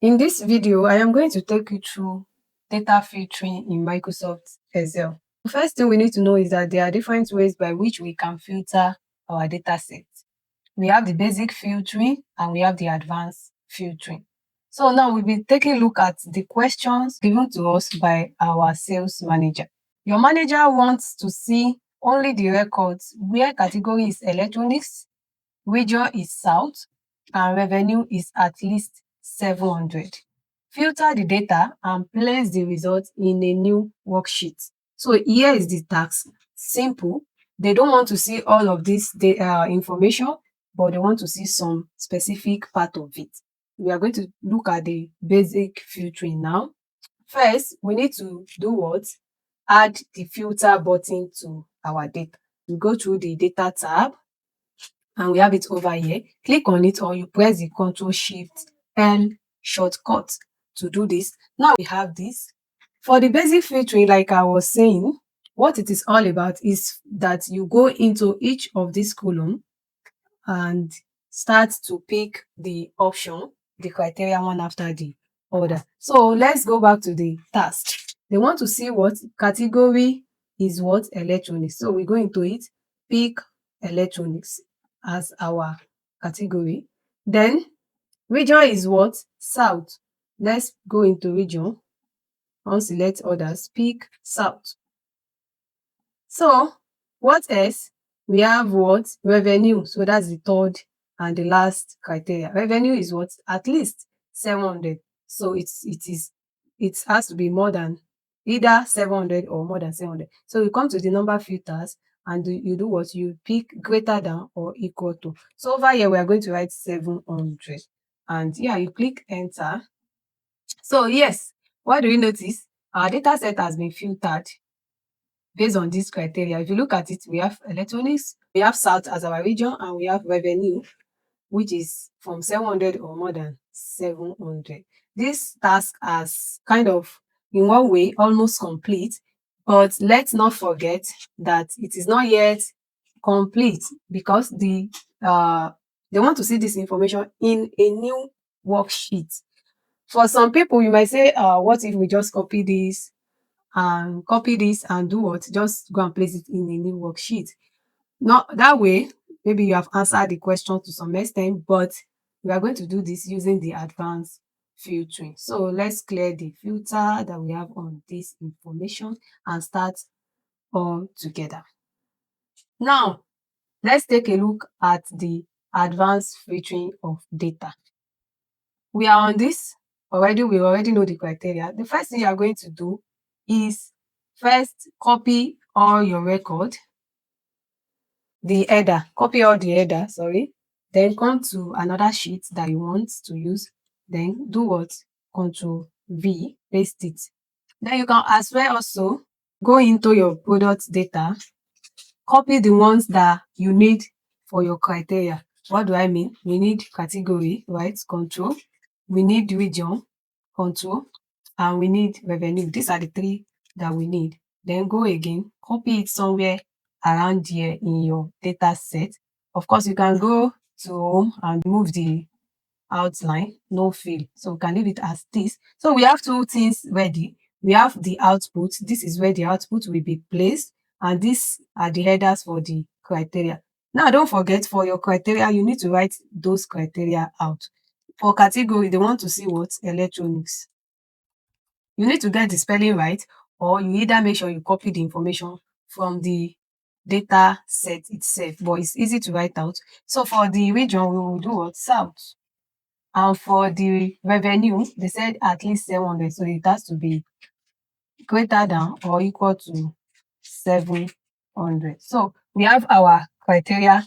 In this video, I am going to take you through data filtering in Microsoft Excel. The first thing we need to know is that there are different ways by which we can filter our data sets. We have the basic filtering and we have the advanced filtering. So now we'll be taking a look at the questions given to us by our sales manager. Your manager wants to see only the records where category is electronics, region is south, and revenue is at least 700. Filter the data and place the results in a new worksheet. So here is the task. Simple. They don't want to see all of this information, but they want to see some specific part of it. We are going to look at the basic filtering now. First, we need to do what? Add the filter button to our data. We go through the data tab and we have it over here. Click on it or you press the Ctrl Shift L shortcut to do this. Now we have this. For the basic filtering, like I was saying, what it is all about is that you go into each of these columns and start to pick the option, the criteria one after the other. So let's go back to the task. They want to see what category is what electronics. So we go into it, pick electronics as our category. Then region is what? South. Let's go into region. Unselect others, pick south. So what else? We have what? Revenue. So that's the third and the last criteria. Revenue is what? At least 700. So it has to be more than either 700 or more than 700. So you come to the number filters and you do what? You pick greater than or equal to. So over here, we are going to write 700. And yeah, you click enter. So yes, what do you notice? Our data set has been filtered based on this criteria. If you look at it, we have electronics, we have South as our region, and we have revenue, which is from 700 or more than 700. This task has kind of, in one way, almost complete, but let's not forget that it is not yet complete because they want to see this information in a new worksheet. For some people, you might say, what if we just copy this and do what? Just go and place it in a new worksheet. Not that way, maybe you have answered the question to some extent, but we are going to do this using the advanced filtering. So let's clear the filter that we have on this information and start all together. Now, let's take a look at the advanced filtering of data. We are on this already. We already know the criteria. The first thing you are going to do is first copy all your record, the header, copy all the header, sorry. Then come to another sheet that you want to use. Then do what? Control V, paste it. Then you can as well also go into your product data, copy the ones that you need for your criteria. What do I mean? We need category, right? Control. We need region, control, and we need revenue. These are the three that we need. Then go again, copy it somewhere around here in your data set. Of course, you can go to home and move the outline, no fill. So we can leave it as this. So we have two things ready. We have the output. This is where the output will be placed. And these are the headers for the criteria. Now, don't forget, for your criteria, you need to write those criteria out. For category, they want to see what? Electronics. You need to get the spelling right, or you either make sure you copy the information from the data set itself, but it's easy to write out. So for the region, we will do what? South. And for the revenue, they said at least 700, so it has to be greater than or equal to 700. So we have our criteria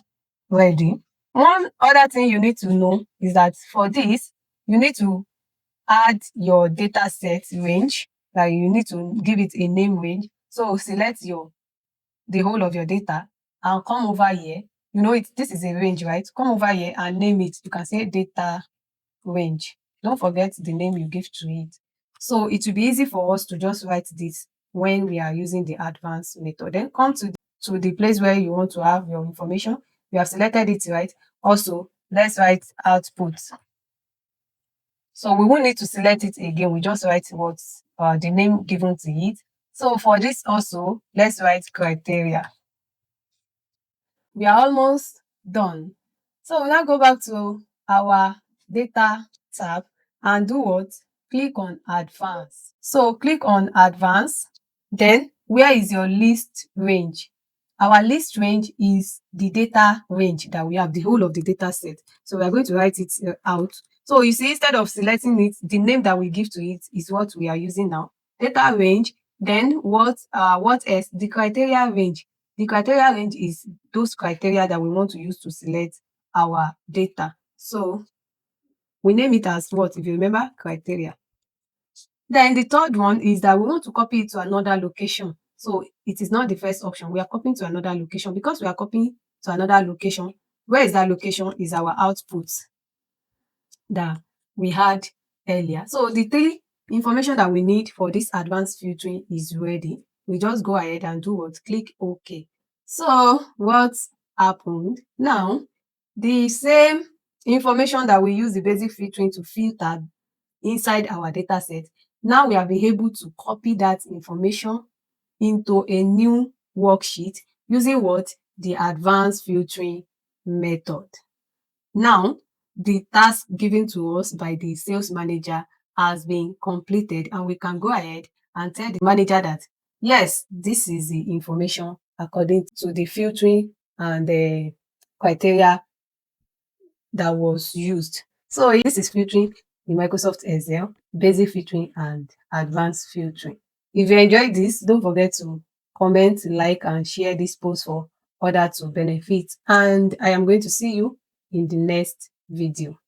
ready. One other thing you need to know is that for this, you need to add your data set range. Like you need to give it a name range. So select the whole of your data and come over here. You know this is a range, right? Come over here and name it. You can say data range. Don't forget the name you give to it. So it will be easy for us to just write this when we are using the advanced method. Then come to the place where you want to have your information. You have selected it, right? Also, let's write output. So we won't need to select it again. We just write what the name given to it. So for this also, let's write criteria. We are almost done. So we now go back to our data tab and do what? Click on advanced. So click on advanced. Then where is your list range? Our list range is the data range that we have, the whole of the data set. So we are going to write it out. So you see, instead of selecting it, the name that we give to it is what we are using now. Data range, then what else? The criteria range. The criteria range is those criteria that we want to use to select our data. So we name it as what? If you remember, criteria. Then the third one is that we want to copy it to another location. So it is not the first option. We are copying to another location. Because we are copying to another location, where is that location? Is our output that we had earlier. So the three information that we need for this advanced filtering is ready. We just go ahead and do what? Click OK. So what happened? Now, the same information that we use the basic filtering to filter inside our data set, now we have been able to copy that information into a new worksheet using what? The advanced filtering method. Now, the task given to us by the sales manager has been completed, and we can go ahead and tell the manager that, yes, this is the information according to the filtering and the criteria that was used. So this is filtering in Microsoft Excel, basic filtering and advanced filtering. If you enjoyed this, don't forget to comment, like, and share this post for others to benefit. And I am going to see you in the next video.